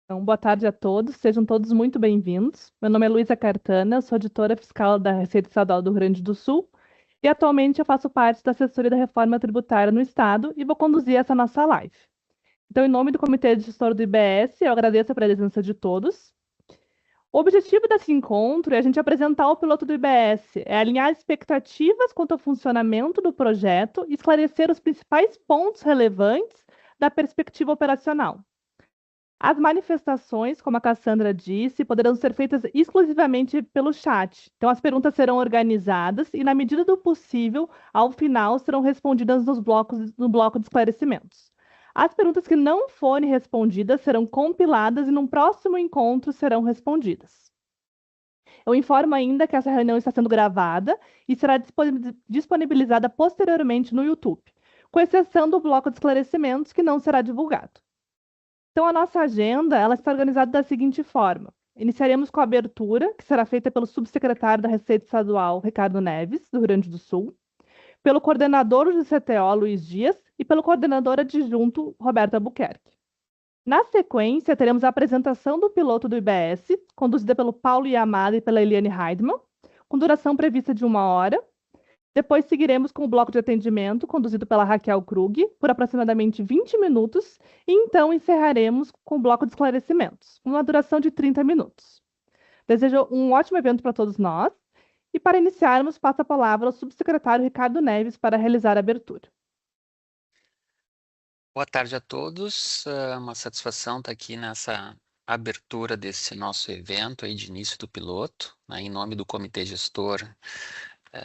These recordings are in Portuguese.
Então, boa tarde a todos, sejam todos muito bem-vindos. Meu nome é Luísa Cartana, eu sou auditora fiscal da Receita Estadual do Rio Grande do Sul e atualmente eu faço parte da assessoria da reforma tributária no Estado e vou conduzir essa nossa live. Então, em nome do Comitê de Gestor do IBS, eu agradeço a presença de todos. O objetivo desse encontro é a gente apresentar o piloto do IBS, é alinhar expectativas quanto ao funcionamento do projeto e esclarecer os principais pontos relevantes da perspectiva operacional. As manifestações, como a Cassandra disse, poderão ser feitas exclusivamente pelo chat. Então, as perguntas serão organizadas e, na medida do possível, ao final, serão respondidas no bloco de esclarecimentos. As perguntas que não forem respondidas serão compiladas e, num próximo encontro, serão respondidas. Eu informo ainda que essa reunião está sendo gravada e será disponibilizada posteriormente no YouTube, com exceção do bloco de esclarecimentos, que não será divulgado. Então, a nossa agenda ela está organizada da seguinte forma. Iniciaremos com a abertura, que será feita pelo subsecretário da Receita Estadual, Ricardo Neves, do Rio Grande do Sul, pelo coordenador do CTO, Luiz Dias, e pelo coordenador adjunto, Roberto Albuquerque. Na sequência, teremos a apresentação do piloto do IBS, conduzida pelo Paulo Yamada e pela Eliane Heidmann, com duração prevista de 1 hora. Depois seguiremos com o bloco de atendimento, conduzido pela Raquel Krug, por aproximadamente 20 minutos, e então encerraremos com o bloco de esclarecimentos, com uma duração de 30 minutos. Desejo um ótimo evento para todos nós, e para iniciarmos, passo a palavra ao subsecretário Ricardo Neves para realizar a abertura. Boa tarde a todos. É uma satisfação estar aqui nessa abertura desse nosso evento aí de início do piloto, né, em nome do Comitê Gestor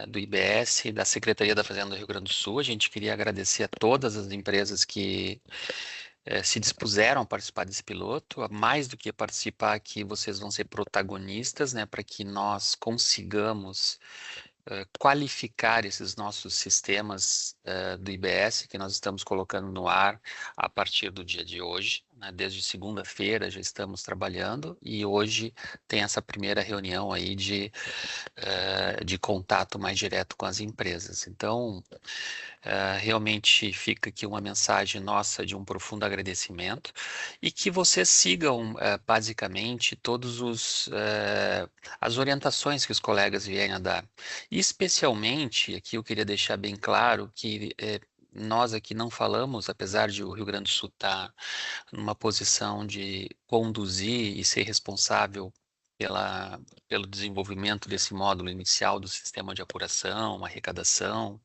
do IBS e da Secretaria da Fazenda do Rio Grande do Sul. A gente queria agradecer a todas as empresas que se dispuseram a participar desse piloto. Mais do que participar aqui, vocês vão ser protagonistas, né, para que nós consigamos qualificar esses nossos sistemas do IBS que nós estamos colocando no ar a partir do dia de hoje, né? Desde segunda-feira já estamos trabalhando e hoje tem essa primeira reunião aí de contato mais direto com as empresas. Então, realmente fica aqui uma mensagem nossa de um profundo agradecimento e que vocês sigam basicamente as orientações que os colegas vierem a dar. E especialmente, aqui eu queria deixar bem claro que nós aqui não falamos, apesar de o Rio Grande do Sul estar numa posição de conduzir e ser responsável pelo desenvolvimento desse módulo inicial do sistema de apuração, arrecadação,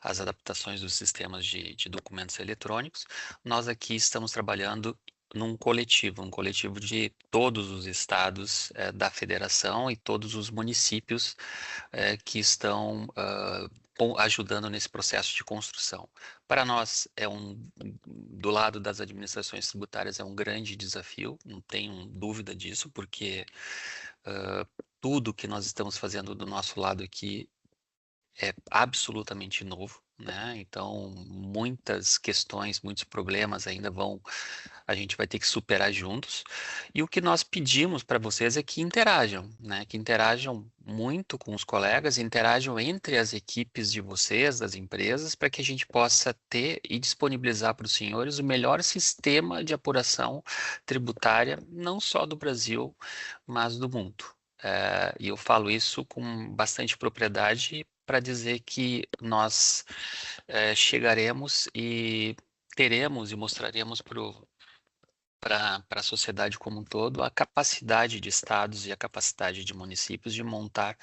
as adaptações dos sistemas de documentos eletrônicos. Nós aqui estamos trabalhando num coletivo, um coletivo de todos os estados da federação e todos os municípios que estão ajudando nesse processo de construção. Para nós, do lado das administrações tributárias, é um grande desafio, não tenho dúvida disso, porque tudo que nós estamos fazendo do nosso lado aqui é absolutamente novo, né? Então, muitas questões, muitos problemas ainda a gente vai ter que superar juntos. E o que nós pedimos para vocês é que interajam, né? Que interajam muito com os colegas, interajam entre as equipes de vocês, das empresas, para que a gente possa ter e disponibilizar para os senhores o melhor sistema de apuração tributária, não só do Brasil, mas do mundo. E eu falo isso com bastante propriedade para dizer que nós chegaremos e teremos e mostraremos para a sociedade como um todo a capacidade de estados e a capacidade de municípios de montar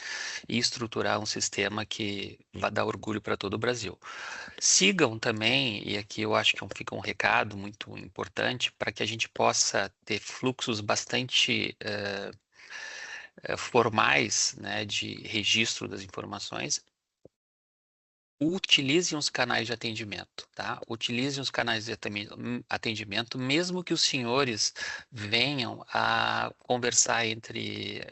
e estruturar um sistema que vai dar orgulho para todo o Brasil. Sigam também, e aqui eu acho que fica um recado muito importante, para que a gente possa ter fluxos bastante formais, né, de registro das informações. Utilizem os canais de atendimento, tá? Utilizem os canais de atendimento, mesmo que os senhores venham a conversar entre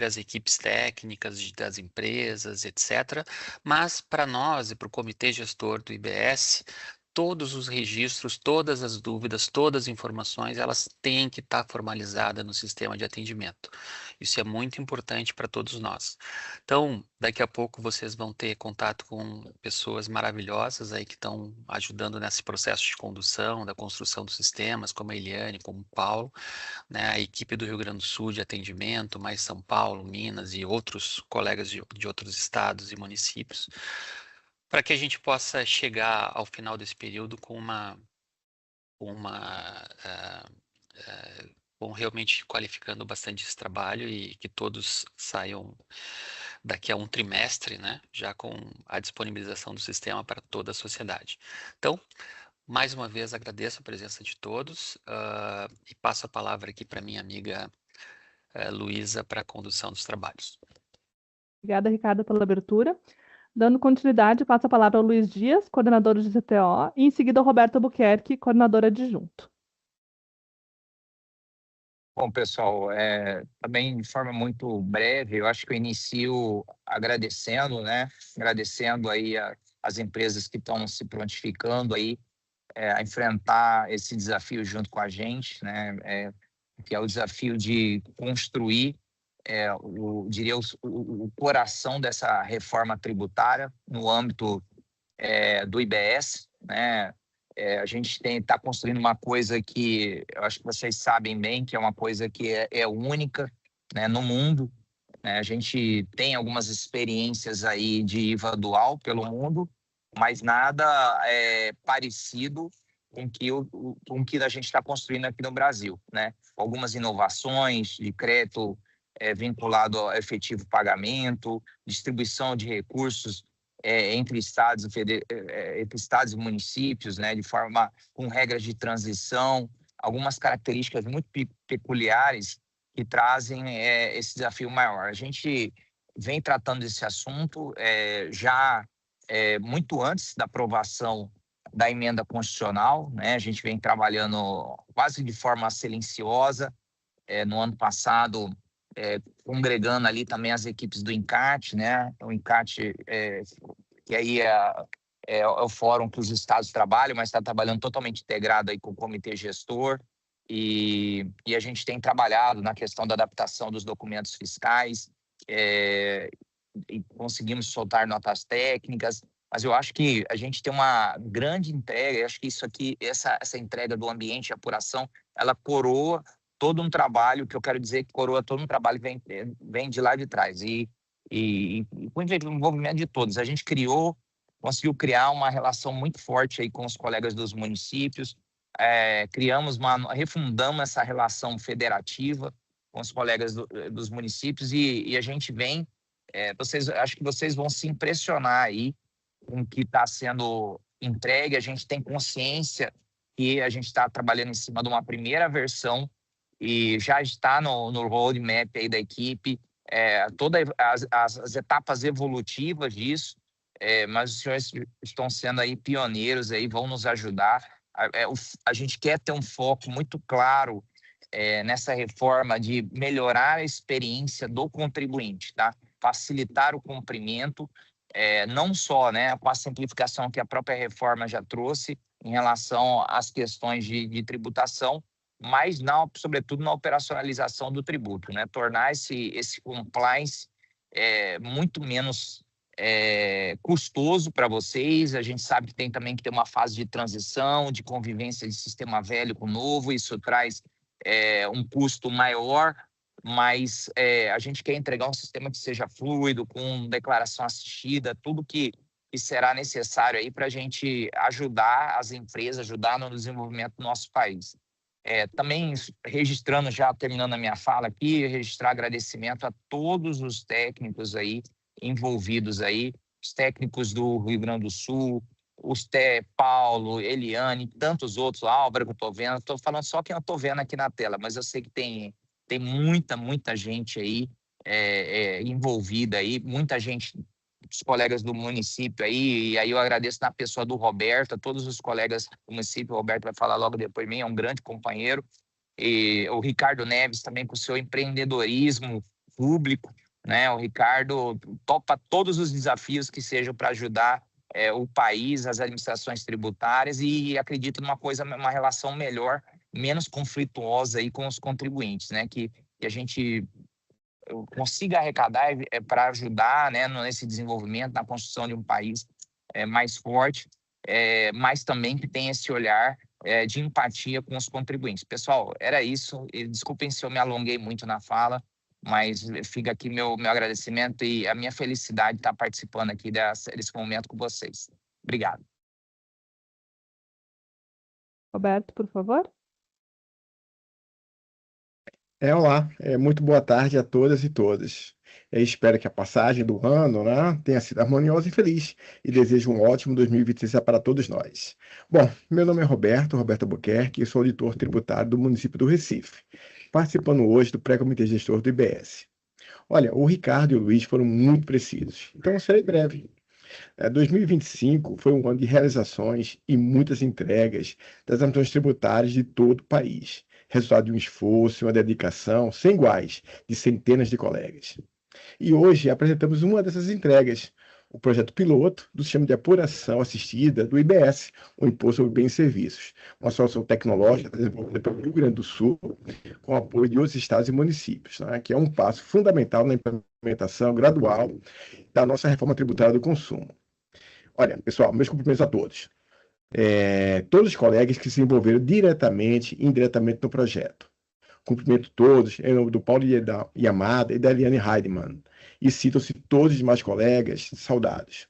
as equipes técnicas das empresas, etc. Mas para nós e para o comitê gestor do IBS, todos os registros, todas as dúvidas, todas as informações, elas têm que estar formalizadas no sistema de atendimento. Isso é muito importante para todos nós. Então, daqui a pouco vocês vão ter contato com pessoas maravilhosas aí que estão ajudando nesse processo de condução, da construção dos sistemas, como a Eliane, como o Paulo, né, a equipe do Rio Grande do Sul de atendimento, mais São Paulo, Minas e outros colegas de outros estados e municípios, para que a gente possa chegar ao final desse período com ah, com realmente qualificando bastante esse trabalho e que todos saiam daqui a um trimestre, né, já com a disponibilização do sistema para toda a sociedade. Então, mais uma vez agradeço a presença de todos e passo a palavra aqui para minha amiga Luísa para a condução dos trabalhos. Obrigada, Ricardo, pela abertura. Dando continuidade, passo a palavra ao Luiz Dias, coordenador de CTO, e em seguida ao Roberto Albuquerque, coordenador adjunto. Bom, pessoal, também de forma muito breve, eu acho que eu inicio agradecendo, né? Agradecendo aí as empresas que estão se prontificando aí a enfrentar esse desafio junto com a gente, né? Que é o desafio de construir, diria, o coração dessa reforma tributária no âmbito do IBS, né? A gente está construindo uma coisa que eu acho que vocês sabem bem, que é uma coisa que é única, né, no mundo, né? A gente tem algumas experiências aí de IVA dual pelo mundo, mas nada parecido com o que a gente está construindo aqui no Brasil, né? Algumas inovações de crédito vinculado ao efetivo pagamento, distribuição de recursos entre estados e municípios, né, de forma com regras de transição, algumas características muito peculiares que trazem esse desafio maior. A gente vem tratando desse assunto já muito antes da aprovação da emenda constitucional, né? A gente vem trabalhando quase de forma silenciosa. No ano passado, congregando ali também as equipes do INCAT, né? O INCAT, que aí é o fórum que os estados trabalham, mas está trabalhando totalmente integrado aí com o comitê gestor, e a gente tem trabalhado na questão da adaptação dos documentos fiscais, e conseguimos soltar notas técnicas, mas eu acho que a gente tem uma grande entrega. Eu acho que isso aqui, essa entrega do ambiente e apuração, ela coroa todo um trabalho, que eu quero dizer que coroa todo um trabalho que vem de lá de trás. E com o envolvimento de todos, a gente conseguiu criar uma relação muito forte aí com os colegas dos municípios, refundamos essa relação federativa com os colegas dos municípios, e a gente vem, acho que vocês vão se impressionar aí com o que está sendo entregue. A gente tem consciência que a gente está trabalhando em cima de uma primeira versão e já está no roadmap aí da equipe, todas as etapas evolutivas disso, mas os senhores estão sendo aí pioneiros, aí, vão nos ajudar. A gente quer ter um foco muito claro nessa reforma de melhorar a experiência do contribuinte, tá? Facilitar o cumprimento, não só, né, com a simplificação que a própria reforma já trouxe em relação às questões de tributação, mas sobretudo na operacionalização do tributo, né? Tornar esse compliance muito menos custoso para vocês. A gente sabe que tem também que ter uma fase de transição, de convivência de sistema velho com novo. Isso traz um custo maior, mas a gente quer entregar um sistema que seja fluido, com declaração assistida, tudo que será necessário aí para a gente ajudar as empresas, ajudar no desenvolvimento do nosso país. Também registrando, já terminando a minha fala aqui, registrar agradecimento a todos os técnicos aí envolvidos aí, os técnicos do Rio Grande do Sul, Paulo, Eliane, tantos outros, Álvaro, que eu estou vendo. Estou falando só quem eu estou vendo aqui na tela, mas eu sei que tem muita gente aí envolvida aí, muita gente, os colegas do município aí, e aí eu agradeço na pessoa do Roberto, a todos os colegas do município. O Roberto vai falar logo depois de mim, é um grande companheiro, e o Ricardo Neves também com o seu empreendedorismo público, né? O Ricardo topa todos os desafios que sejam para ajudar o país, as administrações tributárias, e acredito numa relação melhor, menos conflituosa aí com os contribuintes, né? Que a gente consiga arrecadar para ajudar, né, nesse desenvolvimento, na construção de um país mais forte, mas também que tenha esse olhar de empatia com os contribuintes. Pessoal, era isso. Desculpem se eu me alonguei muito na fala, mas fica aqui meu agradecimento e a minha felicidade de estar participando aqui desse momento com vocês. Obrigado. Roberto, por favor. Olá, muito boa tarde a todas e todos. Espero que a passagem do ano, né, tenha sido harmoniosa e feliz, e desejo um ótimo 2026 para todos nós. Bom, meu nome é Roberto Albuquerque, e sou auditor tributário do município do Recife, participando hoje do pré-comitê gestor do IBS. Olha, o Ricardo e o Luiz foram muito precisos, então eu serei breve. 2025 foi um ano de realizações e muitas entregas das administrações tributárias de todo o país, resultado de um esforço e uma dedicação sem iguais de centenas de colegas. E hoje apresentamos uma dessas entregas, o projeto piloto do Sistema de Apuração Assistida do IBS, o Imposto sobre Bens e Serviços, uma solução tecnológica desenvolvida pelo Rio Grande do Sul, com apoio de outros estados e municípios, né, que é um passo fundamental na implementação gradual da nossa reforma tributária do consumo. Olha, pessoal, meus cumprimentos a todos. Todos os colegas que se envolveram diretamente e indiretamente no projeto. Cumprimento todos em nome do Paulo Yamada e da Eliane Heidemann. E citam-se todos os demais colegas saudados.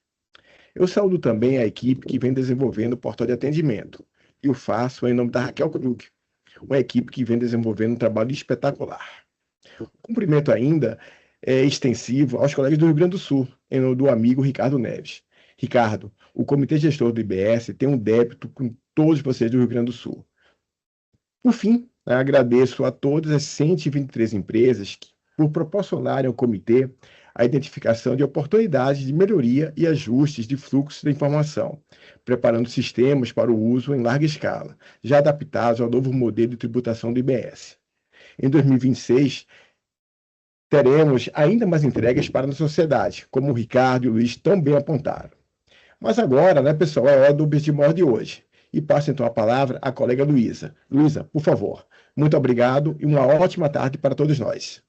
Eu saúdo também a equipe que vem desenvolvendo o portal de atendimento. E o faço em nome da Raquel Krug, uma equipe que vem desenvolvendo um trabalho espetacular. Cumprimento ainda extensivo aos colegas do Rio Grande do Sul, em nome do amigo Ricardo Neves. Ricardo, o Comitê Gestor do IBS tem um débito com todos vocês do Rio Grande do Sul. Por fim, agradeço a todas as 123 empresas por proporcionarem ao comitê a identificação de oportunidades de melhoria e ajustes de fluxo de informação, preparando sistemas para o uso em larga escala, já adaptados ao novo modelo de tributação do IBS. Em 2026, teremos ainda mais entregas para a sociedade, como o Ricardo e o Luiz tão bem apontaram. Mas agora, né, pessoal, é a hora do Business Mor de hoje. E passo então a palavra à colega Luísa. Luísa, por favor. Muito obrigado e uma ótima tarde para todos nós.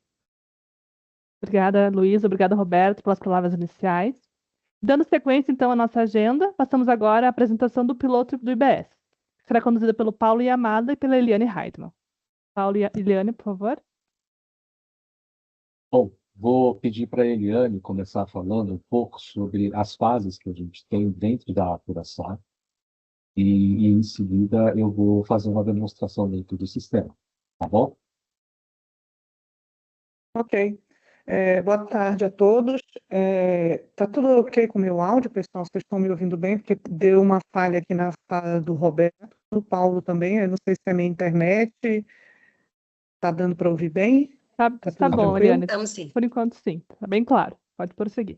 Obrigada, Luísa. Obrigada, Roberto, pelas palavras iniciais. Dando sequência, então, à nossa agenda, passamos agora à apresentação do piloto do IBS. Será conduzida pelo Paulo Yamada e pela Eliane Heidemann. Paulo e Eliane, por favor. Bom, vou pedir para a Eliane começar falando um pouco sobre as fases que a gente tem dentro da apuração e em seguida eu vou fazer uma demonstração dentro do sistema, tá bom? Ok. Boa tarde a todos. Tá tudo ok com o meu áudio, pessoal? Vocês estão me ouvindo bem? Porque deu uma falha aqui na fala do Roberto, do Paulo também. Eu não sei se é minha internet. Tá dando para ouvir bem? Tá tudo bom, tranquilo? Eliane. Estamos sim. Por enquanto, sim. Tá bem claro. Pode prosseguir.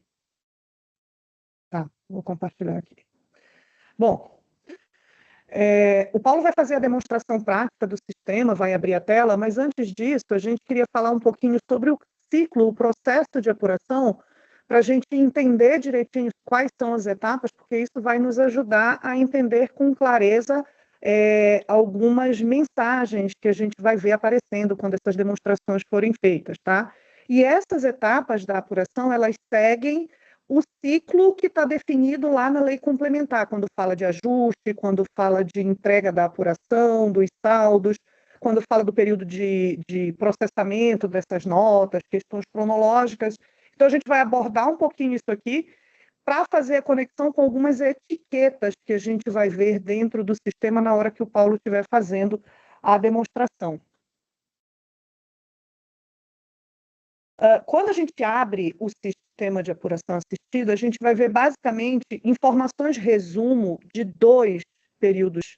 Tá, vou compartilhar aqui. Bom, o Paulo vai fazer a demonstração prática do sistema, vai abrir a tela, mas antes disso, a gente queria falar um pouquinho sobre o ciclo, o processo de apuração, para a gente entender direitinho quais são as etapas, porque isso vai nos ajudar a entender com clareza algumas mensagens que a gente vai ver aparecendo quando essas demonstrações forem feitas, tá? E essas etapas da apuração, elas seguem o ciclo que está definido lá na lei complementar, quando fala de ajuste, quando fala de entrega da apuração, dos saldos, quando fala do período de processamento dessas notas, questões cronológicas. Então, a gente vai abordar um pouquinho isso aqui para fazer a conexão com algumas etiquetas que a gente vai ver dentro do sistema na hora que o Paulo estiver fazendo a demonstração. Quando a gente abre o sistema de apuração assistida, a gente vai ver basicamente informações resumo de 2 períodos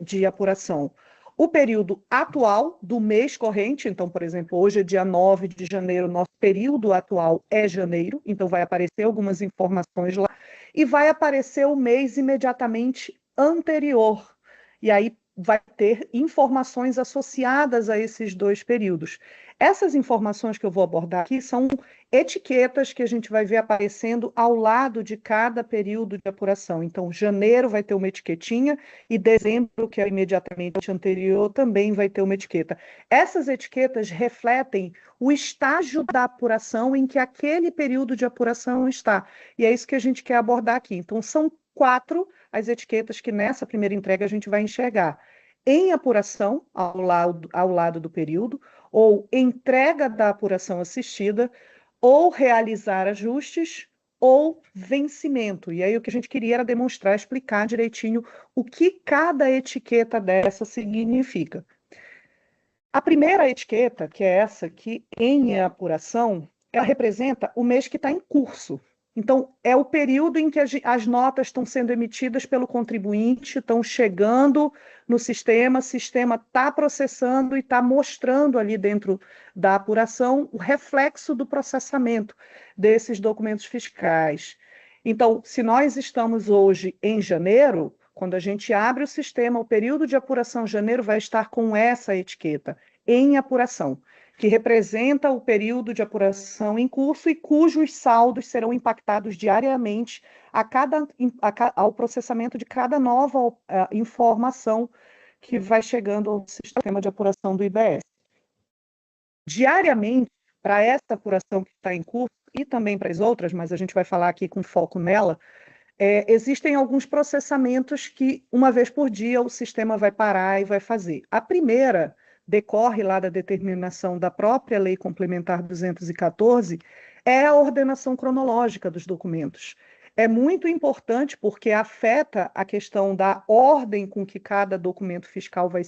de apuração. O período atual do mês corrente, então, por exemplo, hoje é dia 9 de janeiro, nosso período atual é janeiro, então vai aparecer algumas informações lá, e vai aparecer o mês imediatamente anterior. E aí, vai ter informações associadas a esses 2 períodos. Essas informações que eu vou abordar aqui são etiquetas que a gente vai ver aparecendo ao lado de cada período de apuração. Então, janeiro vai ter uma etiquetinha e dezembro, que é imediatamente anterior, também vai ter uma etiqueta. Essas etiquetas refletem o estágio da apuração em que aquele período de apuração está. E é isso que a gente quer abordar aqui. Então, são 4 as etiquetas que nessa primeira entrega a gente vai enxergar. Em apuração, ao lado do período, ou entrega da apuração assistida, ou realizar ajustes, ou vencimento. E aí o que a gente queria era demonstrar, explicar direitinho o que cada etiqueta dessa significa. A primeira etiqueta, que é essa aqui, em apuração, ela representa o mês que está em curso. Então, é o período em que as notas estão sendo emitidas pelo contribuinte, estão chegando no sistema, o sistema está processando e está mostrando ali dentro da apuração o reflexo do processamento desses documentos fiscais. Então, se nós estamos hoje em janeiro, quando a gente abre o sistema, o período de apuração janeiro vai estar com essa etiqueta, em apuração, que representa o período de apuração em curso e cujos saldos serão impactados diariamente ao processamento de cada nova informação que vai chegando ao sistema de apuração do IBS. Diariamente, para essa apuração que está em curso, e também para as outras, mas a gente vai falar aqui com foco nela, existem alguns processamentos que, uma vez por dia, o sistema vai parar e vai fazer. A primeira decorre lá da determinação da própria Lei Complementar 214, é a ordenação cronológica dos documentos. É muito importante porque afeta a questão da ordem com que cada documento fiscal vai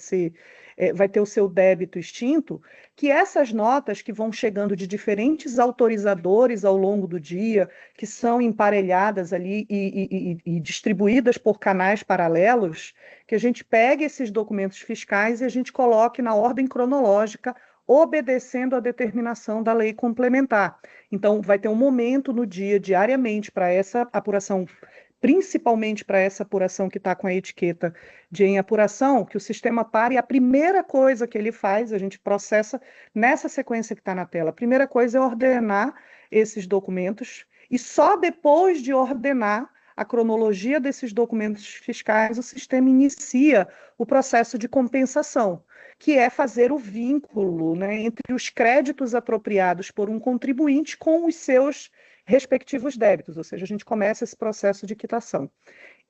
ter o seu débito extinto, que essas notas que vão chegando de diferentes autorizadores ao longo do dia, que são emparelhadas ali e distribuídas por canais paralelos, que a gente pegue esses documentos fiscais e a gente coloque na ordem cronológica, obedecendo a determinação da lei complementar. Então, vai ter um momento no dia, diariamente, para essa apuração, principalmente para essa apuração que está com a etiqueta de em apuração, que o sistema para e a primeira coisa que ele faz, a gente processa nessa sequência que está na tela. A primeira coisa é ordenar esses documentos e só depois de ordenar a cronologia desses documentos fiscais, o sistema inicia o processo de compensação, que é fazer o vínculo, né, entre os créditos apropriados por um contribuinte com os seus respectivos débitos, ou seja, a gente começa esse processo de quitação.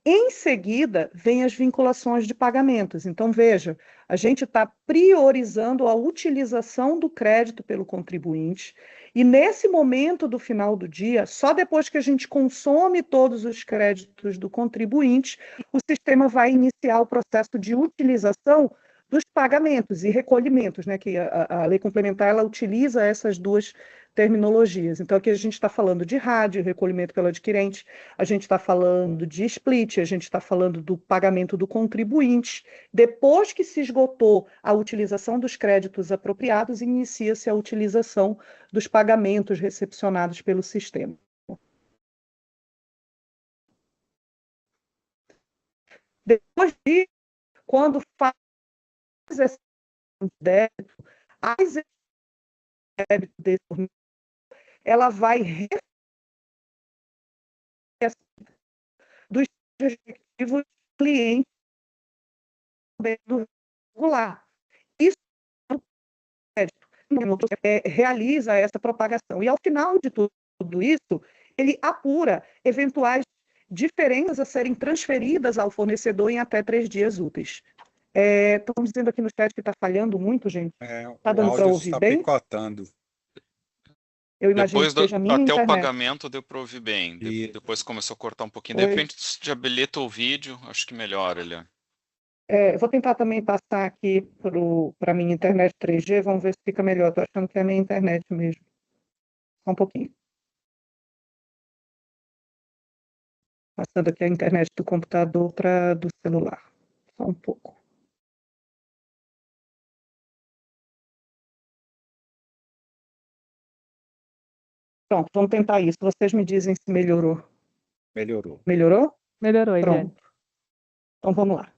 Em seguida, vem as vinculações de pagamentos. Então, veja, a gente está priorizando a utilização do crédito pelo contribuinte e, nesse momento do final do dia, só depois que a gente consome todos os créditos do contribuinte, o sistema vai iniciar o processo de utilização dos pagamentos e recolhimentos, né, que a lei complementar ela utiliza essas duas terminologias. Então, aqui a gente está falando de rádio, recolhimento pelo adquirente, a gente está falando de split, a gente está falando do pagamento do contribuinte. Depois que se esgotou a utilização dos créditos apropriados, inicia-se a utilização dos pagamentos recepcionados pelo sistema. Depois disso, quando faz esse débito, as débito desse ela vai dos respectivos clientes do regular. Isso realiza essa propagação. E, ao final de tudo isso, ele apura eventuais diferenças a serem transferidas ao fornecedor em até 3 dias úteis. Estão dizendo aqui no chat que está falhando muito, gente. Está dando para ouvir está bem? picotando. Eu imagino Depois que seja a minha até internet. o pagamento deu para ouvir bem. E- Depois começou a cortar um pouquinho. Oi. De repente, se habilita o vídeo, acho que melhora ele. Eu vou tentar também passar aqui para a minha internet 3G, vamos ver se fica melhor. Estou achando que é a minha internet mesmo. Só um pouquinho. Passando aqui a internet do computador para do celular. Só um pouco. Pronto, vamos tentar isso. Vocês me dizem se melhorou. Melhorou. Melhorou? Melhorou, Eliane. Pronto. Então vamos lá.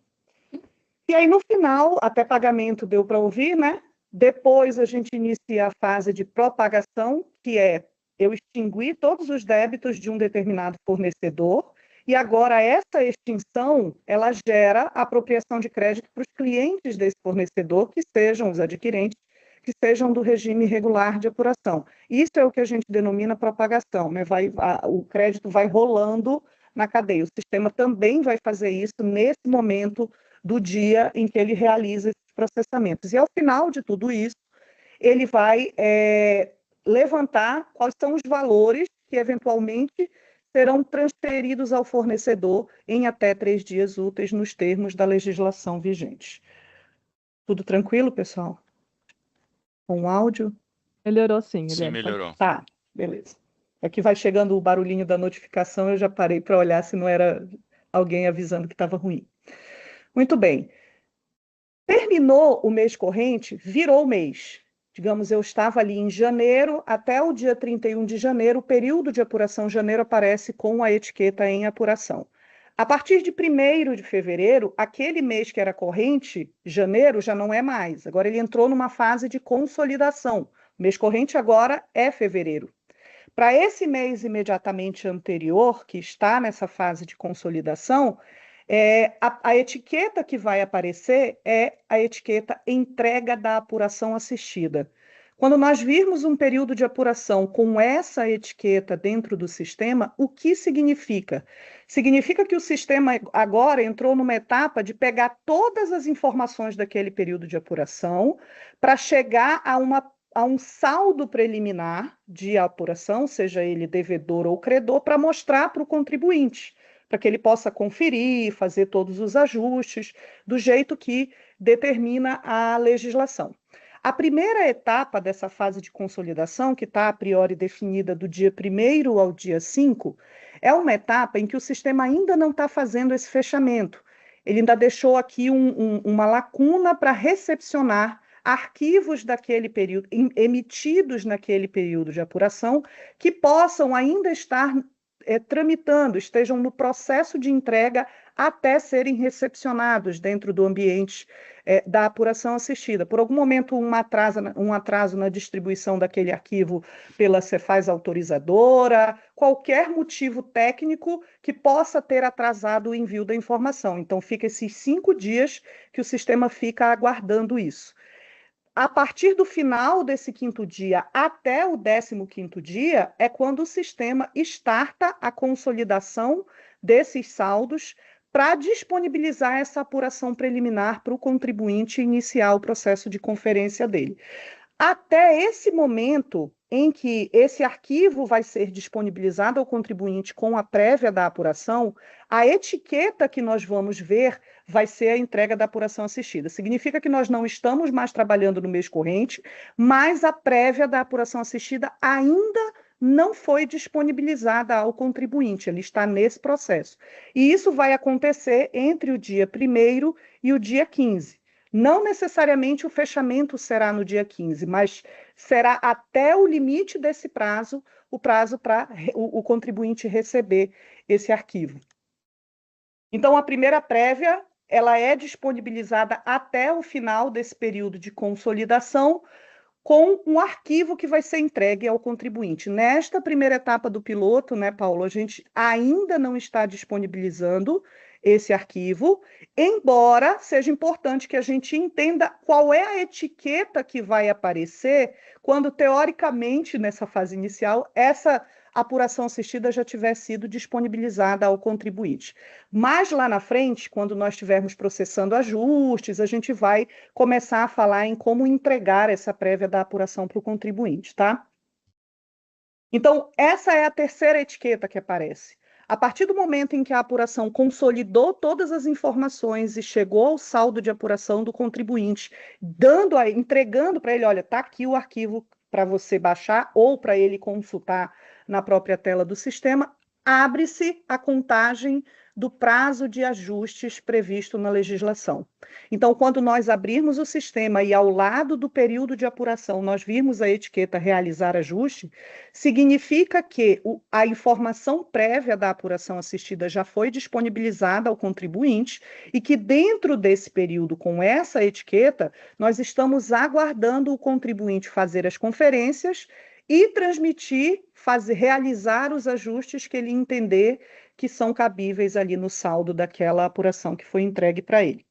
E aí, no final, até pagamento deu para ouvir, né? Depois a gente inicia a fase de propagação, que é eu extinguir todos os débitos de um determinado fornecedor, e agora essa extinção, ela gera apropriação de crédito para os clientes desse fornecedor, que sejam os adquirentes, que sejam do regime regular de apuração. Isso é o que a gente denomina propagação, né? O crédito vai rolando na cadeia. O sistema também vai fazer isso nesse momento do dia em que ele realiza esses processamentos. E ao final de tudo isso, ele vai levantar quais são os valores que eventualmente serão transferidos ao fornecedor em até 3 dias úteis nos termos da legislação vigente. Tudo tranquilo, pessoal? Com o áudio? Melhorou sim, Sim, Eliane. melhorou. Tá, beleza. Aqui vai chegando o barulhinho da notificação, eu já parei para olhar se não era alguém avisando que estava ruim. Muito bem. Terminou o mês corrente, virou o mês. Digamos, eu estava ali em janeiro, até o dia 31 de janeiro, o período de apuração janeiro aparece com a etiqueta em apuração. A partir de 1º de fevereiro, aquele mês que era corrente, janeiro, já não é mais. Agora ele entrou numa fase de consolidação. O mês corrente agora é fevereiro. Para esse mês imediatamente anterior, que está nessa fase de consolidação, a etiqueta que vai aparecer é a etiqueta entrega da apuração assistida. Quando nós virmos um período de apuração com essa etiqueta dentro do sistema, o que significa? Significa que o sistema agora entrou numa etapa de pegar todas as informações daquele período de apuração para chegar a um saldo preliminar de apuração, seja ele devedor ou credor, para mostrar para o contribuinte, para que ele possa conferir, fazer todos os ajustes do jeito que determina a legislação. A primeira etapa dessa fase de consolidação, que está a priori definida do dia 1º ao dia 5, é uma etapa em que o sistema ainda não está fazendo esse fechamento. Ele ainda deixou aqui uma lacuna para recepcionar arquivos daquele período, emitidos naquele período de apuração, que possam ainda estar tramitando, estejam no processo de entrega até serem recepcionados dentro do ambiente da apuração assistida. Por algum momento, um atraso na distribuição daquele arquivo pela Cefaz autorizadora, qualquer motivo técnico que possa ter atrasado o envio da informação. Então, fica esses 5 dias que o sistema fica aguardando isso. A partir do final desse 5º dia até o 15º dia é quando o sistema starta a consolidação desses saldos para disponibilizar essa apuração preliminar para o contribuinte iniciar o processo de conferência dele. Até esse momento em que esse arquivo vai ser disponibilizado ao contribuinte com a prévia da apuração, a etiqueta que nós vamos ver vai ser a entrega da apuração assistida. Significa que nós não estamos mais trabalhando no mês corrente, mas a prévia da apuração assistida ainda não foi disponibilizada ao contribuinte, ele está nesse processo. E isso vai acontecer entre o dia 1º e o dia 15. Não necessariamente o fechamento será no dia 15, mas será até o limite desse prazo, o prazo para o contribuinte receber esse arquivo. Então, a primeira prévia, ela é disponibilizada até o final desse período de consolidação, com um arquivo que vai ser entregue ao contribuinte. Nesta primeira etapa do piloto, né, Paulo, a gente ainda não está disponibilizando esse arquivo, embora seja importante que a gente entenda qual é a etiqueta que vai aparecer quando, teoricamente, nessa fase inicial, essa apuração assistida já tiver sido disponibilizada ao contribuinte. Mas lá na frente, quando nós estivermos processando ajustes, a gente vai começar a falar em como entregar essa prévia da apuração para o contribuinte, tá? Então, essa é a terceira etiqueta que aparece. A partir do momento em que a apuração consolidou todas as informações e chegou ao saldo de apuração do contribuinte, entregando para ele, olha, está aqui o arquivo para você baixar ou para ele consultar na própria tela do sistema, abre-se a contagem do prazo de ajustes previsto na legislação. Então, quando nós abrirmos o sistema e ao lado do período de apuração nós virmos a etiqueta realizar ajuste, significa que a informação prévia da apuração assistida já foi disponibilizada ao contribuinte e que dentro desse período, com essa etiqueta, nós estamos aguardando o contribuinte fazer as conferências e transmitir, realizar os ajustes que ele entender que são cabíveis ali no saldo daquela apuração que foi entregue para ele.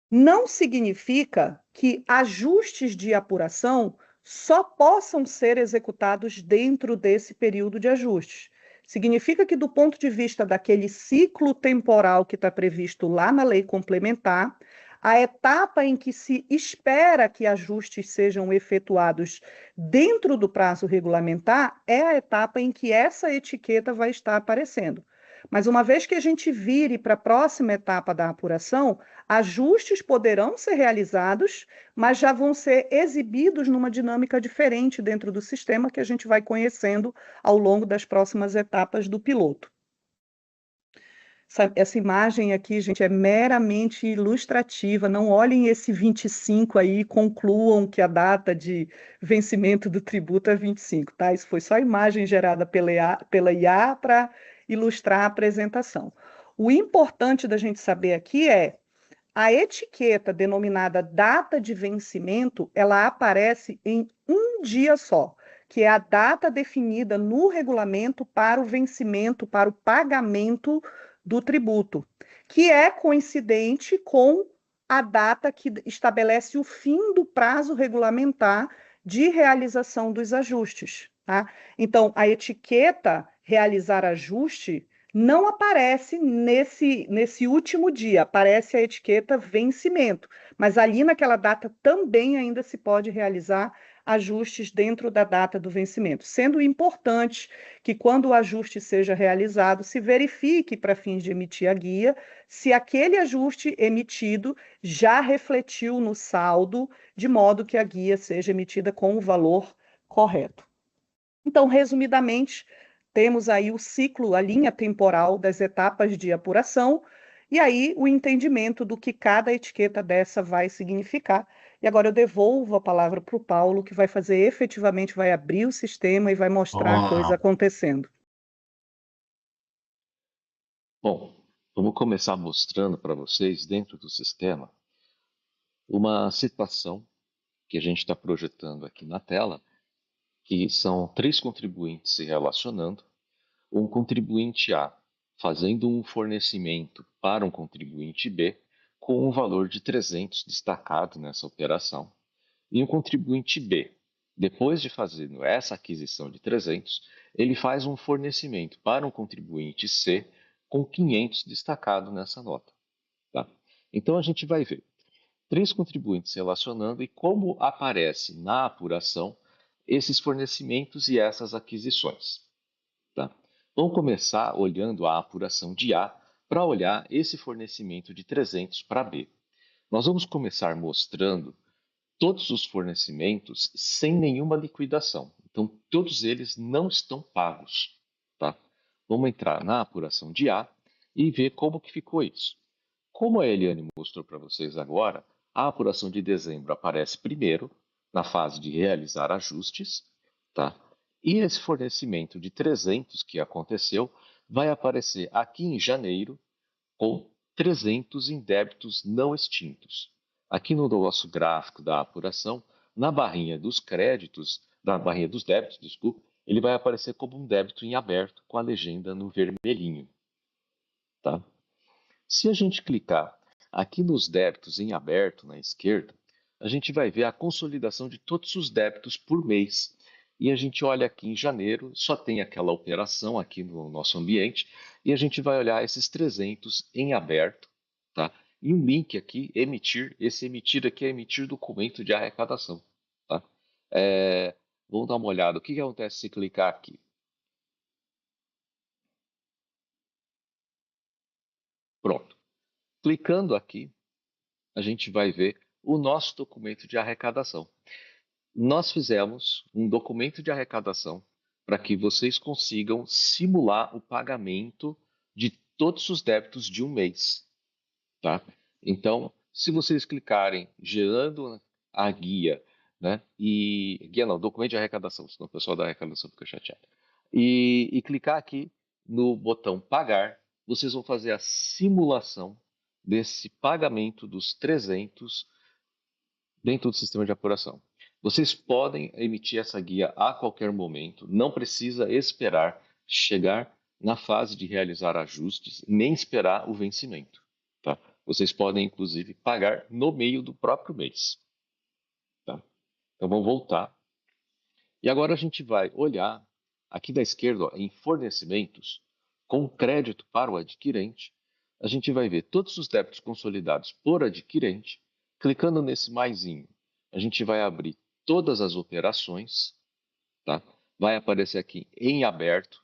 Não significa que ajustes de apuração só possam ser executados dentro desse período de ajustes. Significa que, do ponto de vista daquele ciclo temporal que está previsto lá na lei complementar, a etapa em que se espera que ajustes sejam efetuados dentro do prazo regulamentar é a etapa em que essa etiqueta vai estar aparecendo. Mas uma vez que a gente vire para a próxima etapa da apuração, ajustes poderão ser realizados, mas já vão ser exibidos numa dinâmica diferente dentro do sistema que a gente vai conhecendo ao longo das próximas etapas do piloto. Essa imagem aqui, gente, é meramente ilustrativa. Não olhem esse 25 aí e concluam que a data de vencimento do tributo é 25, tá? Isso foi só imagem gerada pela IA para ilustrar a apresentação. O importante da gente saber aqui é a etiqueta denominada data de vencimento, ela aparece em um dia só, que é a data definida no regulamento para o vencimento, para o pagamento do tributo, que é coincidente com a data que estabelece o fim do prazo regulamentar de realização dos ajustes, tá? Então, a etiqueta realizar ajuste não aparece nesse último dia, aparece a etiqueta vencimento, mas ali naquela data também ainda se pode realizar ajustes dentro da data do vencimento, sendo importante que quando o ajuste seja realizado, se verifique para fins de emitir a guia se aquele ajuste emitido já refletiu no saldo, de modo que a guia seja emitida com o valor correto. Então, resumidamente, temos aí o ciclo, a linha temporal das etapas de apuração, e aí o entendimento do que cada etiqueta dessa vai significar. E agora eu devolvo a palavra para o Paulo, que vai fazer efetivamente, vai abrir o sistema e vai mostrar a coisa acontecendo. Bom, vamos começar mostrando para vocês, dentro do sistema, uma situação que a gente está projetando aqui na tela, que são 3 contribuintes se relacionando, um contribuinte A fazendo um fornecimento para um contribuinte B com um valor de 300 destacado nessa operação, e um contribuinte B, depois de fazer essa aquisição de 300, ele faz um fornecimento para um contribuinte C com 500 destacado nessa nota. Tá? Então, a gente vai ver 3 contribuintes se relacionando e como aparece na apuração esses fornecimentos e essas aquisições. Tá? Vamos começar olhando a apuração de A para olhar esse fornecimento de 300 para B. Nós vamos começar mostrando todos os fornecimentos sem nenhuma liquidação. Então, todos eles não estão pagos. Tá? Vamos entrar na apuração de A e ver como que ficou isso. Como a Eliane mostrou para vocês agora, a apuração de dezembro aparece primeiro, na fase de realizar ajustes, tá? E esse fornecimento de 300 que aconteceu vai aparecer aqui em janeiro com 300 em débitos não extintos. Aqui no nosso gráfico da apuração, na barrinha dos créditos, na barrinha dos débitos, desculpe, ele vai aparecer como um débito em aberto com a legenda no vermelhinho. Tá? Se a gente clicar aqui nos débitos em aberto na esquerda, a gente vai ver a consolidação de todos os débitos por mês. E a gente olha aqui em janeiro, só tem aquela operação aqui no nosso ambiente, e a gente vai olhar esses 300 em aberto, tá? E um link aqui, emitir, esse emitir aqui é emitir documento de arrecadação, tá? Vamos dar uma olhada, o que acontece se clicar aqui? Pronto. Clicando aqui, a gente vai ver o nosso documento de arrecadação. Nós fizemos um documento de arrecadação para que vocês consigam simular o pagamento de todos os débitos de um mês, tá? Então, se vocês clicarem gerando a guia, né? Guia não, documento de arrecadação, senão o pessoal da arrecadação fica chateado. E clicar aqui no botão pagar, vocês vão fazer a simulação desse pagamento dos 300 dentro do sistema de apuração. Vocês podem emitir essa guia a qualquer momento, não precisa esperar chegar na fase de realizar ajustes, nem esperar o vencimento, tá? Vocês podem, inclusive, pagar no meio do próprio mês, tá? Então, vamos voltar. E agora a gente vai olhar aqui da esquerda, ó, em fornecimentos, com crédito para o adquirente. A gente vai ver todos os débitos consolidados por adquirente. Clicando nesse maisinho, a gente vai abrir todas as operações, tá? Vai aparecer aqui em aberto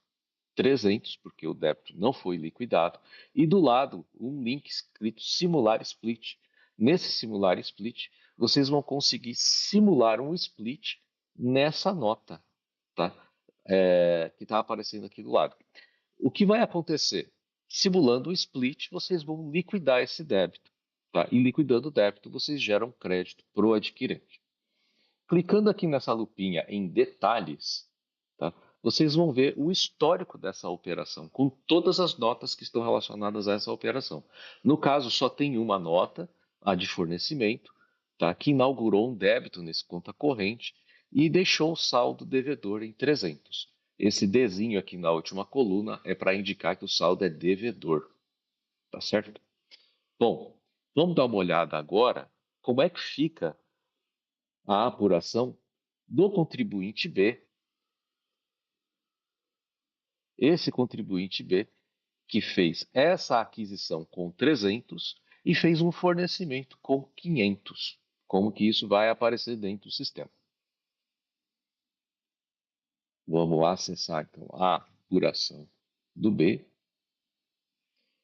300, porque o débito não foi liquidado, e do lado um link escrito simular split. Nesse simular split, vocês vão conseguir simular um split nessa nota, tá? Que está aparecendo aqui do lado. O que vai acontecer? Simulando o split, vocês vão liquidar esse débito, tá? E liquidando o débito, vocês geram crédito para o adquirente. Clicando aqui nessa lupinha em detalhes, tá? Vocês vão ver o histórico dessa operação, com todas as notas que estão relacionadas a essa operação. No caso, só tem uma nota, a de fornecimento, tá? Que inaugurou um débito nesse conta corrente e deixou o saldo devedor em 300. Esse Dzinho aqui na última coluna é para indicar que o saldo é devedor, tá certo? Bom, vamos dar uma olhada agora como é que fica a apuração do contribuinte B. Esse contribuinte B que fez essa aquisição com 300 e fez um fornecimento com 500. Como que isso vai aparecer dentro do sistema? Vamos acessar então a apuração do B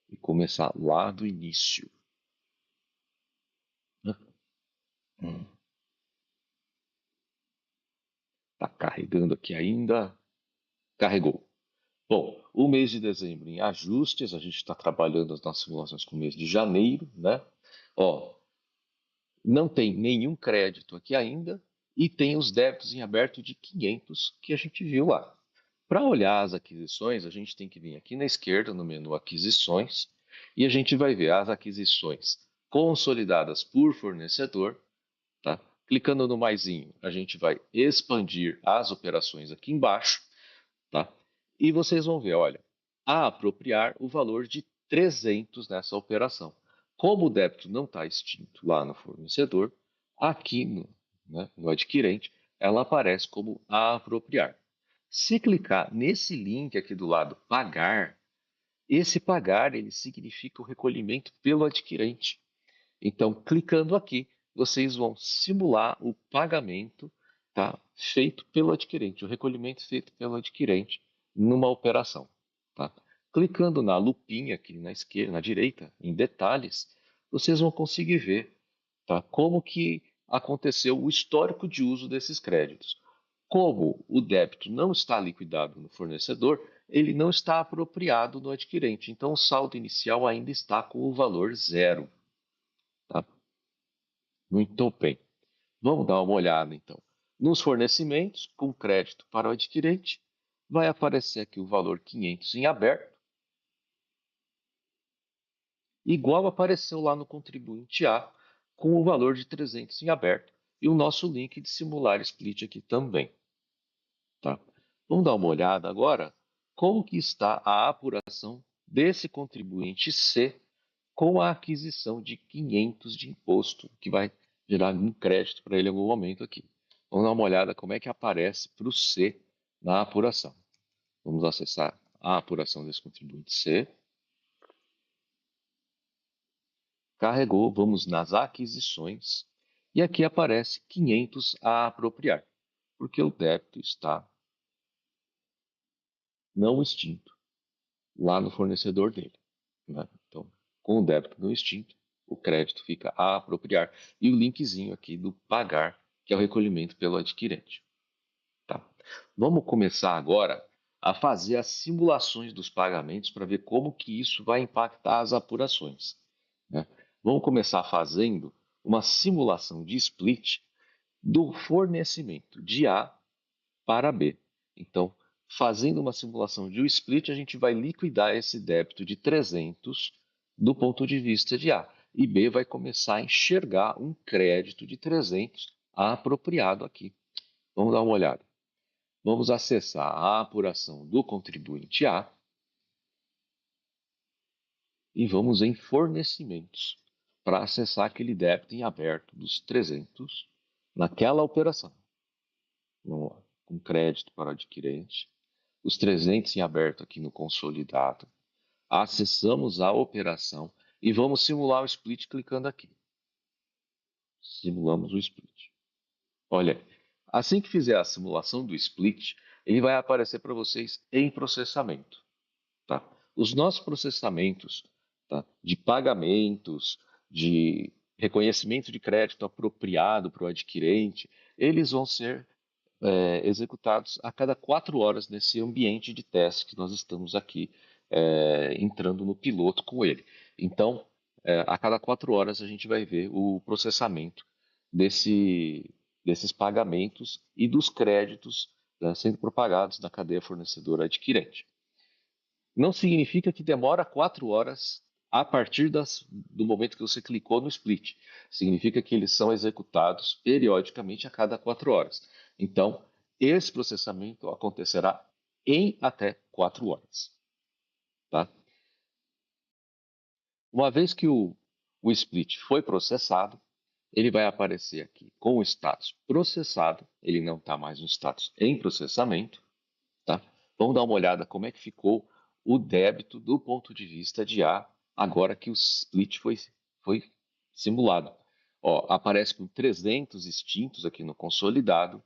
e começar lá do início. Está carregando aqui ainda. Carregou. Bom, o mês de dezembro em ajustes, a gente está trabalhando nas simulações com o mês de janeiro, né? Ó, não tem nenhum crédito aqui ainda e tem os débitos em aberto de 500 que a gente viu lá. Para olhar as aquisições, a gente tem que vir aqui na esquerda no menu aquisições e a gente vai ver as aquisições consolidadas por fornecedor, tá? Clicando no maisinho, a gente vai expandir as operações aqui embaixo, tá? E vocês vão ver, olha, a apropriar o valor de 300 nessa operação. Como o débito não está extinto lá no fornecedor, aqui no adquirente, ela aparece como a apropriar. Se clicar nesse link aqui do lado, pagar, esse pagar ele significa o recolhimento pelo adquirente. Então, clicando aqui, vocês vão simular o pagamento, tá, feito pelo adquirente, o recolhimento feito pelo adquirente numa operação, tá? Clicando na lupinha aqui na esquerda, na direita, em detalhes, vocês vão conseguir ver, tá, como que aconteceu o histórico de uso desses créditos. Como o débito não está liquidado no fornecedor, ele não está apropriado no adquirente. Então, o saldo inicial ainda está com o valor 0. Tá? Muito bem. Vamos dar uma olhada, então. Nos fornecimentos, com crédito para o adquirente, vai aparecer aqui o valor 500 em aberto, igual apareceu lá no contribuinte A, com o valor de 300 em aberto, e o nosso link de simular split aqui também. Tá? Vamos dar uma olhada agora como que está a apuração desse contribuinte C com a aquisição de 500 de imposto, que vai gerar um crédito para ele em algum momento aqui. Vamos dar uma olhada como é que aparece para o C na apuração. Vamos acessar a apuração desse contribuinte C. Carregou, vamos nas aquisições. E aqui aparece 500 a apropriar, porque o débito está não extinto lá no fornecedor dele, né? Então, com o débito não extinto, o crédito fica a apropriar. E o linkzinho aqui do pagar, que é o recolhimento pelo adquirente. Tá? Vamos começar agora a fazer as simulações dos pagamentos para ver como que isso vai impactar as apurações, né? Vamos começar fazendo uma simulação de split do fornecimento de A para B. Então, fazendo uma simulação de um split, a gente vai liquidar esse débito de 300 do ponto de vista de A. E B vai começar a enxergar um crédito de 300 apropriado aqui. Vamos dar uma olhada. Vamos acessar a apuração do contribuinte A e vamos em fornecimentos para acessar aquele débito em aberto dos 300 naquela operação. Vamos lá, com crédito para o adquirente, os 300 em aberto aqui no consolidado. Acessamos a operação e vamos simular o split clicando aqui. Simulamos o split. Olha, assim que fizer a simulação do split, ele vai aparecer para vocês em processamento, tá? Os nossos processamentos, tá, de pagamentos, de reconhecimento de crédito apropriado para o adquirente, eles vão ser executados a cada 4 horas nesse ambiente de teste que nós estamos aqui entrando no piloto com ele. Então, a cada 4 horas a gente vai ver o processamento desses pagamentos e dos créditos, né, sendo propagados na cadeia fornecedor-adquirente. Não significa que demora 4 horas a partir do momento que você clicou no split. Significa que eles são executados periodicamente a cada 4 horas. Então, esse processamento acontecerá em até 4 horas. Tá? Uma vez que o split foi processado, ele vai aparecer aqui com o status processado. Ele não está mais no status em processamento. Tá? Vamos dar uma olhada como é que ficou o débito do ponto de vista de A, agora que o split foi simulado. Ó, aparece com 300 extintos aqui no consolidado.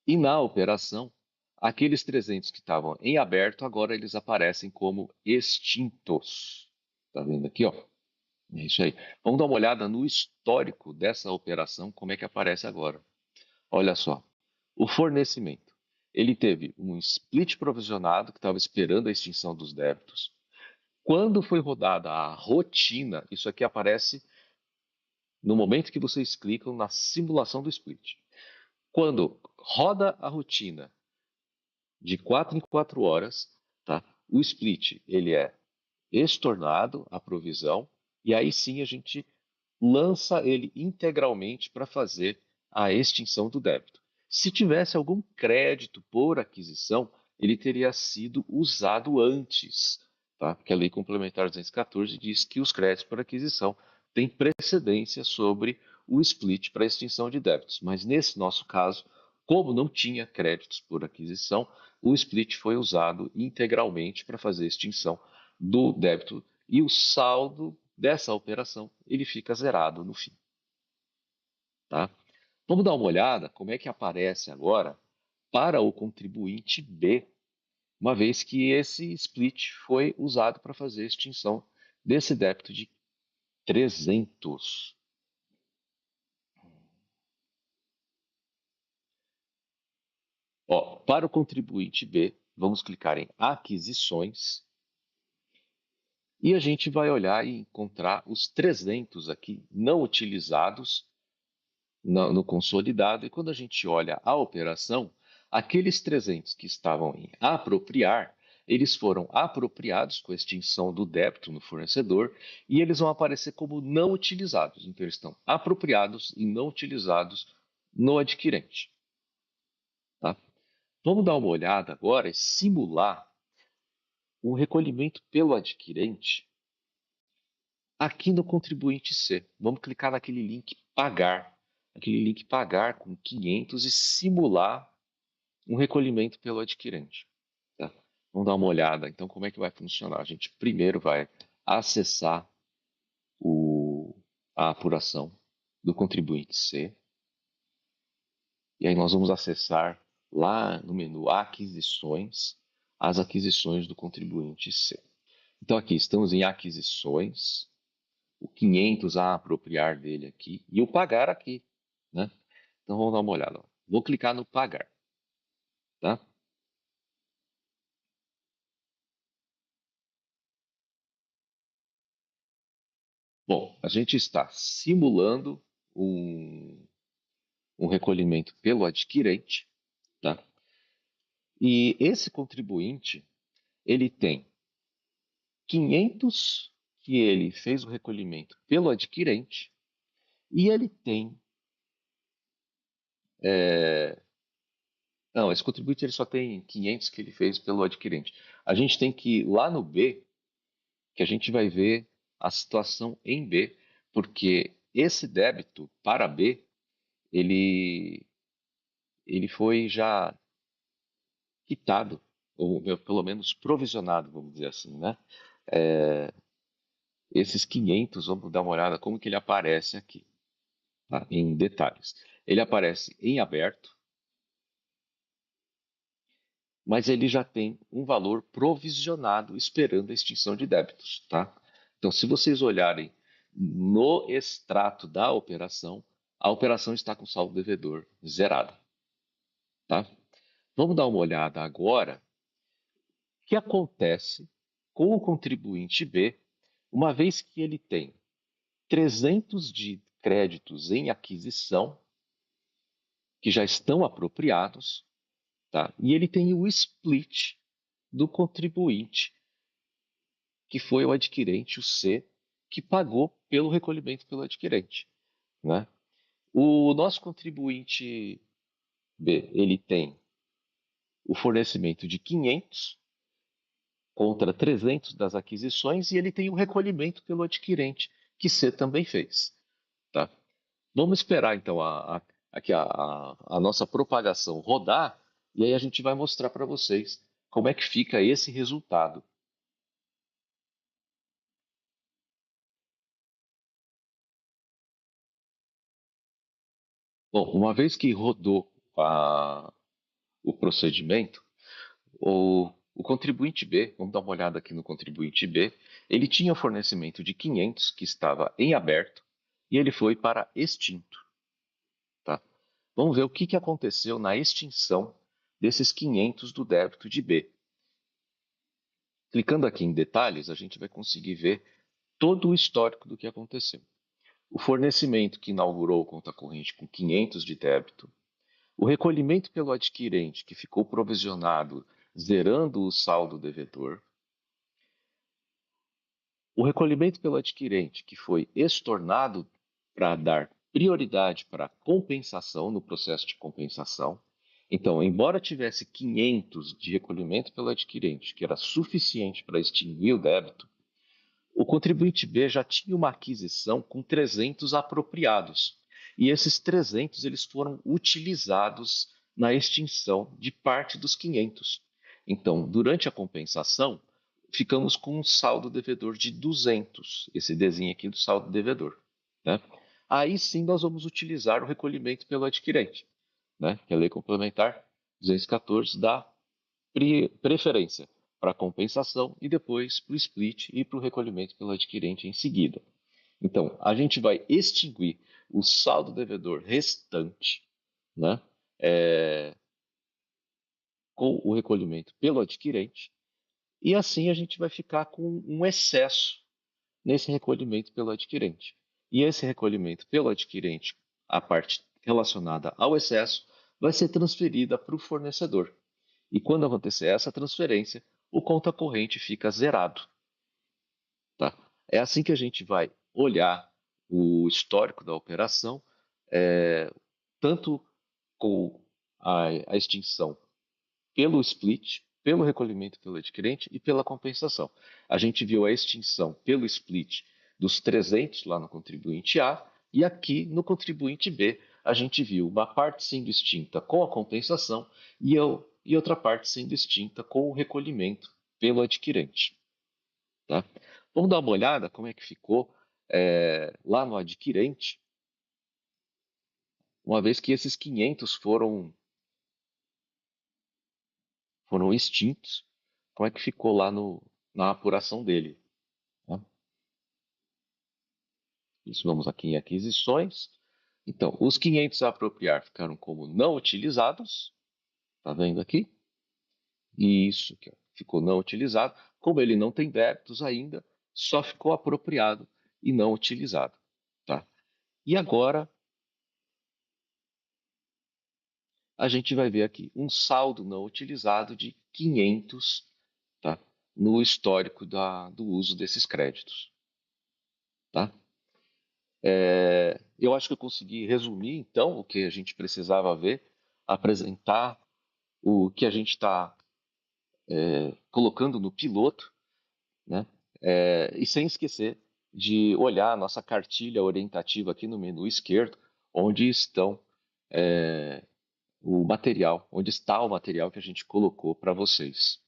E na operação, aqueles 300 que estavam em aberto, agora eles aparecem como extintos. Tá vendo aqui, ó? É isso aí. Vamos dar uma olhada no histórico dessa operação, como é que aparece agora. Olha só, o fornecimento. Ele teve um split provisionado, que estava esperando a extinção dos débitos. Quando foi rodada a rotina, isso aqui aparece no momento que vocês clicam na simulação do split. Quando roda a rotina de 4 em 4 horas, tá? O split ele é estornado a provisão e aí sim a gente lança ele integralmente para fazer a extinção do débito. Se tivesse algum crédito por aquisição, ele teria sido usado antes, tá? Porque a Lei Complementar 214 diz que os créditos por aquisição têm precedência sobre o split para extinção de débitos. Mas nesse nosso caso, como não tinha créditos por aquisição, o split foi usado integralmente para fazer a extinção do débito e o saldo dessa operação ele fica zerado no fim. Tá? Vamos dar uma olhada como é que aparece agora para o contribuinte B, uma vez que esse split foi usado para fazer a extinção desse débito de 300. Ó, para o contribuinte B, vamos clicar em aquisições e a gente vai olhar e encontrar os 300 aqui não utilizados no consolidado. E quando a gente olha a operação, aqueles 300 que estavam em apropriar, eles foram apropriados com a extinção do débito no fornecedor e eles vão aparecer como não utilizados. Então, eles estão apropriados e não utilizados no adquirente. Tá? Vamos dar uma olhada agora e simular um recolhimento pelo adquirente aqui no contribuinte C. Vamos clicar naquele link pagar, com 500 e simular um recolhimento pelo adquirente. Tá? Vamos dar uma olhada, então, como é que vai funcionar. A gente primeiro vai acessar a apuração do contribuinte C. E aí nós vamos acessar lá no menu Aquisições, as aquisições do contribuinte C. Então aqui estamos em Aquisições, o 500 a apropriar dele aqui e o pagar aqui, né? Então vamos dar uma olhada. Vou clicar no pagar, tá? Bom, a gente está simulando um recolhimento pelo adquirente, tá? E esse contribuinte, ele tem 500 que ele fez o recolhimento pelo adquirente e ele tem... Não, esse contribuinte ele só tem 500 que ele fez pelo adquirente. A gente tem que ir lá no B, que a gente vai ver a situação em B, porque esse débito para B, ele foi já quitado, ou pelo menos provisionado, vamos dizer assim, né? Esses 500, vamos dar uma olhada como que ele aparece aqui, tá? Em detalhes. Ele aparece em aberto, mas ele já tem um valor provisionado esperando a extinção de débitos, tá? Então, se vocês olharem no extrato da operação, a operação está com saldo devedor zerado, tá? Vamos dar uma olhada agora o que acontece com o contribuinte B, uma vez que ele tem 300 de créditos em aquisição que já estão apropriados, tá? E ele tem o split do contribuinte, que foi o adquirente, o C, que pagou pelo recolhimento pelo adquirente, né? O nosso contribuinte B, ele tem o fornecimento de 500 contra 300 das aquisições e ele tem o recolhimento pelo adquirente, que C também fez, tá? Vamos esperar então aqui a nossa propagação rodar e aí a gente vai mostrar para vocês como é que fica esse resultado. Bom, uma vez que rodou o procedimento, o contribuinte B, vamos dar uma olhada aqui no contribuinte B, ele tinha fornecimento de 500 que estava em aberto e ele foi para extinto, tá? Vamos ver o que aconteceu na extinção desses 500 do débito de B. Clicando aqui em detalhes, a gente vai conseguir ver todo o histórico do que aconteceu. O fornecimento que inaugurou conta corrente com 500 de débito, o recolhimento pelo adquirente que ficou provisionado zerando o saldo devedor, o recolhimento pelo adquirente que foi estornado para dar prioridade para compensação no processo de compensação. Então, embora tivesse 500 de recolhimento pelo adquirente, que era suficiente para extinguir o débito, o contribuinte B já tinha uma aquisição com 300 apropriados. E esses 300 eles foram utilizados na extinção de parte dos 500. Então, durante a compensação, ficamos com um saldo devedor de 200, esse Dzinho aqui do saldo devedor, né? Aí sim nós vamos utilizar o recolhimento pelo adquirente, né? Que é a Lei Complementar 214 da preferência para a compensação e depois para o split e para o recolhimento pelo adquirente em seguida. Então, a gente vai extinguir o saldo devedor restante, né? Com o recolhimento pelo adquirente, e assim a gente vai ficar com um excesso nesse recolhimento pelo adquirente. E esse recolhimento pelo adquirente, a parte relacionada ao excesso, vai ser transferida para o fornecedor. E quando acontecer essa transferência, o conta corrente fica zerado, tá? É assim que a gente vai olhar o histórico da operação, tanto com a extinção pelo split, pelo recolhimento pelo adquirente e pela compensação. A gente viu a extinção pelo split dos 300 lá no contribuinte A e aqui no contribuinte B a gente viu uma parte sendo extinta com a compensação e outra parte sendo extinta com o recolhimento pelo adquirente, tá? Vamos dar uma olhada como é que ficou lá no adquirente, uma vez que esses 500 foram extintos, como é que ficou lá na apuração dele, né? Isso, vamos aqui em aquisições. Então, os 500 a apropriar ficaram como não utilizados, tá vendo aqui? E isso aqui, ó, ficou não utilizado. Como ele não tem débitos ainda, só ficou apropriado e não utilizado, tá? E agora a gente vai ver aqui um saldo não utilizado de 500, tá? No histórico do uso desses créditos, tá? Eu acho que eu consegui resumir, então, o que a gente precisava ver, apresentar o que a gente está colocando no piloto, né? E sem esquecer de olhar a nossa cartilha orientativa aqui no menu esquerdo, onde estão onde está o material que a gente colocou para vocês.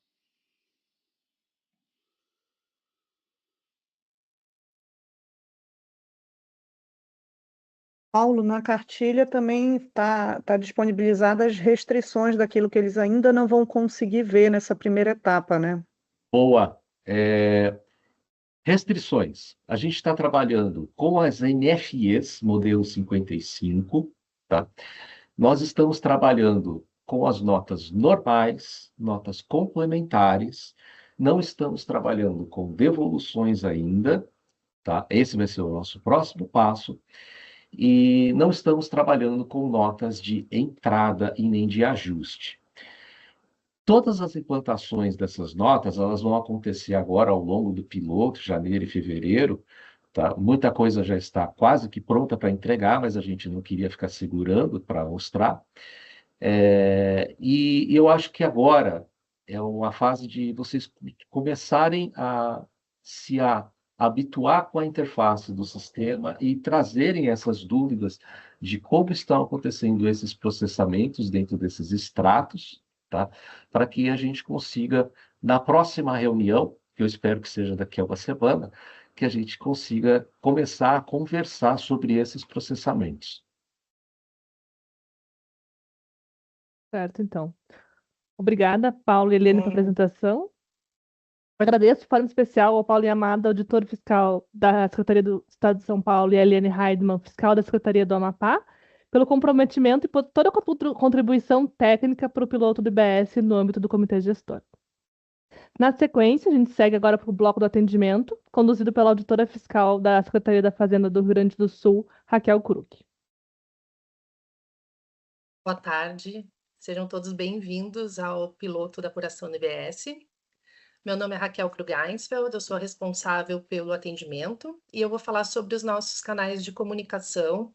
Paulo, na cartilha também está disponibilizadas as restrições daquilo que eles ainda não vão conseguir ver nessa primeira etapa, né? Boa. Restrições. A gente está trabalhando com as NFEs, modelo 55, tá? Nós estamos trabalhando com as notas normais, notas complementares, não estamos trabalhando com devoluções ainda, tá? Esse vai ser o nosso próximo passo. E não estamos trabalhando com notas de entrada e nem de ajuste. Todas as implantações dessas notas, elas vão acontecer agora ao longo do piloto, janeiro e fevereiro, tá? Muita coisa já está quase que pronta para entregar, mas a gente não queria ficar segurando para mostrar. E eu acho que agora é uma fase de vocês começarem a se habituar com a interface do sistema e trazerem essas dúvidas de como estão acontecendo esses processamentos dentro desses extratos, tá? Para que a gente consiga, na próxima reunião, que eu espero que seja daqui a uma semana, que a gente consiga começar a conversar sobre esses processamentos. Certo, então. Obrigada, Paulo e Eliane, pela apresentação. Agradeço de forma especial ao Paulo Yamada, auditor fiscal da Secretaria do Estado de São Paulo, e a Eliane Heidmann, fiscal da Secretaria do Amapá, pelo comprometimento e por toda a contribuição técnica para o piloto do IBS no âmbito do Comitê Gestor. Na sequência, a gente segue agora para o bloco do atendimento, conduzido pela auditora fiscal da Secretaria da Fazenda do Rio Grande do Sul, Raquel Kruk. Boa tarde, sejam todos bem-vindos ao piloto da apuração do IBS. Meu nome é Raquel Krug-Einsfeld, eu sou responsável pelo atendimento e eu vou falar sobre os nossos canais de comunicação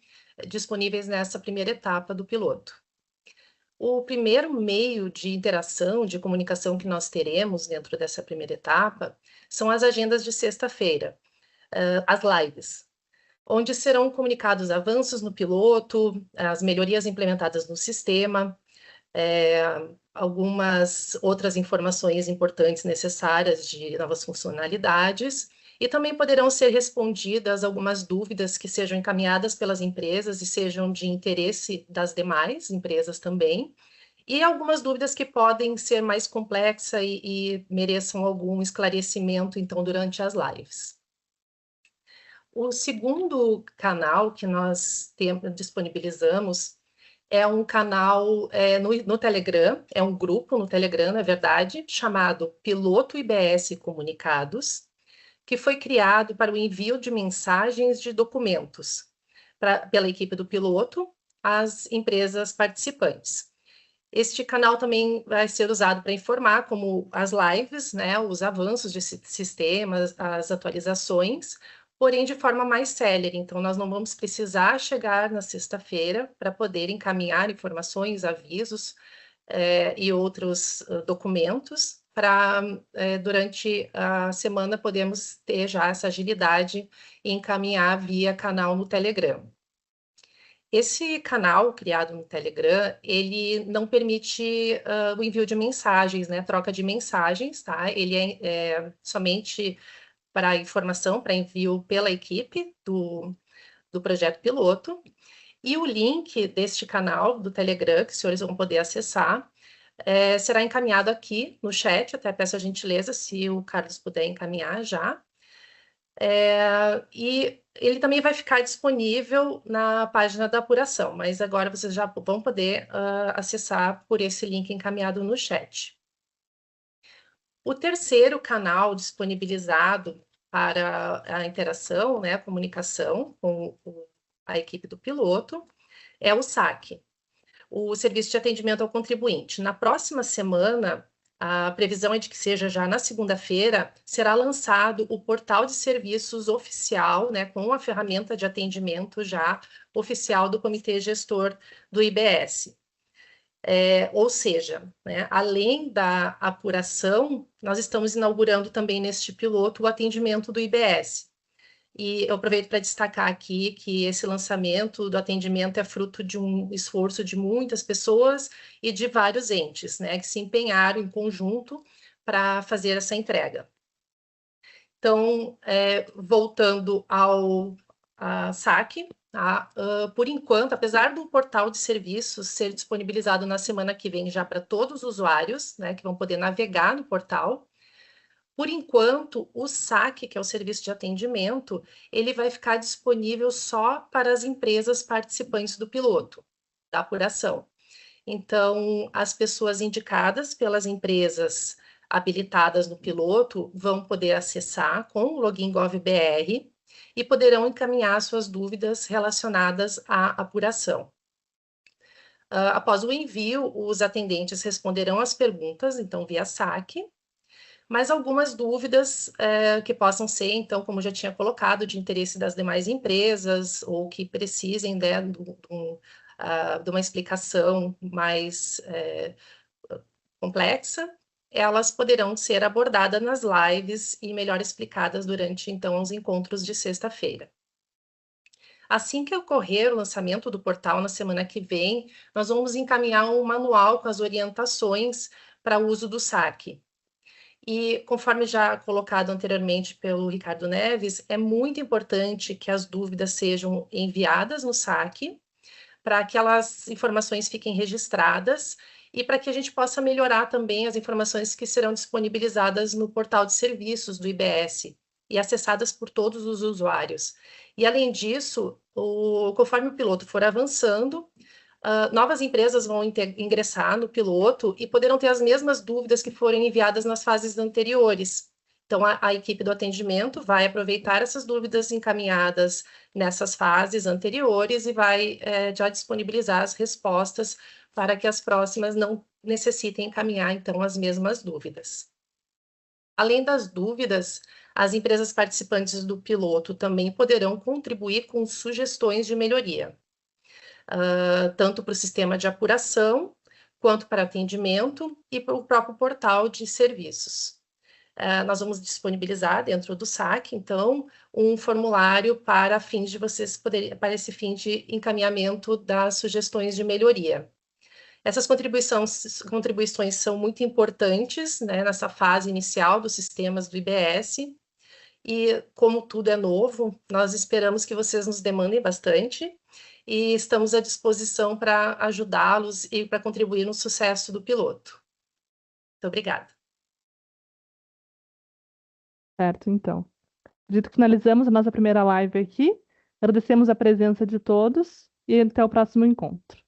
disponíveis nessa primeira etapa do piloto. O primeiro meio de interação, de comunicação que nós teremos dentro dessa primeira etapa são as agendas de sexta-feira, as lives, onde serão comunicados avanços no piloto, as melhorias implementadas no sistema, algumas outras informações importantes necessárias de novas funcionalidades, e também poderão ser respondidas algumas dúvidas que sejam encaminhadas pelas empresas e sejam de interesse das demais empresas também, e algumas dúvidas que podem ser mais complexas e mereçam algum esclarecimento, então, durante as lives. O segundo canal que nós disponibilizamos é um canal no Telegram, é um grupo no Telegram, na verdade, chamado Piloto IBS Comunicados, que foi criado para o envio de mensagens de documentos pela equipe do piloto às empresas participantes. Este canal também vai ser usado para informar, como as lives, né, os avanços de sistemas, as atualizações, porém de forma mais célere. Então, nós não vamos precisar chegar na sexta-feira para poder encaminhar informações, avisos e outros documentos, para durante a semana podemos ter já essa agilidade e encaminhar via canal no Telegram. Esse canal criado no Telegram, ele não permite o envio de mensagens, né, troca de mensagens, tá? Ele é somente para informação, para envio pela equipe do projeto piloto. E o link deste canal do Telegram, que os senhores vão poder acessar, será encaminhado aqui no chat, até peço a gentileza, se o Carlos puder encaminhar já. E ele também vai ficar disponível na página da apuração, mas agora vocês já vão poder acessar por esse link encaminhado no chat. O terceiro canal disponibilizado para a interação, né, a comunicação com a equipe do piloto, é o SAC, o Serviço de Atendimento ao Contribuinte. Na próxima semana, a previsão é de que seja já na segunda-feira, será lançado o portal de serviços oficial, né, com a ferramenta de atendimento já oficial do Comitê Gestor do IBS. Ou seja, né, além da apuração, nós estamos inaugurando também neste piloto o atendimento do IBS. E eu aproveito para destacar aqui que esse lançamento do atendimento é fruto de um esforço de muitas pessoas e de vários entes, né, que se empenharam em conjunto para fazer essa entrega. Então, voltando ao SAC, por enquanto, apesar do portal de serviços ser disponibilizado na semana que vem já para todos os usuários, né, que vão poder navegar no portal, por enquanto, o SAC, que é o serviço de atendimento, ele vai ficar disponível só para as empresas participantes do piloto, da apuração. Então, as pessoas indicadas pelas empresas habilitadas no piloto vão poder acessar com o login GovBR e poderão encaminhar suas dúvidas relacionadas à apuração. Após o envio, os atendentes responderão às perguntas, então, via SAC, mas algumas dúvidas que possam ser, então, como já tinha colocado, de interesse das demais empresas ou que precisem, né, de uma explicação mais complexa, elas poderão ser abordadas nas lives e melhor explicadas durante, então, os encontros de sexta-feira. Assim que ocorrer o lançamento do portal na semana que vem, nós vamos encaminhar um manual com as orientações para o uso do SAC. E, conforme já colocado anteriormente pelo Ricardo Neves, é muito importante que as dúvidas sejam enviadas no SAC, para que aquelas informações fiquem registradas e para que a gente possa melhorar também as informações que serão disponibilizadas no portal de serviços do IBS e acessadas por todos os usuários. E, além disso, conforme o piloto for avançando, novas empresas vão ingressar no piloto e poderão ter as mesmas dúvidas que foram enviadas nas fases anteriores. Então, a equipe do atendimento vai aproveitar essas dúvidas encaminhadas nessas fases anteriores e vai já disponibilizar as respostas para que as próximas não necessitem encaminhar, então, as mesmas dúvidas. Além das dúvidas, as empresas participantes do piloto também poderão contribuir com sugestões de melhoria, tanto para o sistema de apuração, quanto para atendimento e para o próprio portal de serviços. Nós vamos disponibilizar dentro do SAC, então, um formulário para esse fim de encaminhamento das sugestões de melhoria. Essas contribuições são muito importantes, né, nessa fase inicial dos sistemas do IBS, e como tudo é novo, nós esperamos que vocês nos demandem bastante e estamos à disposição para ajudá-los e para contribuir no sucesso do piloto. Muito obrigada. Certo, então. Acredito que finalizamos a nossa primeira live aqui. Agradecemos a presença de todos e até o próximo encontro.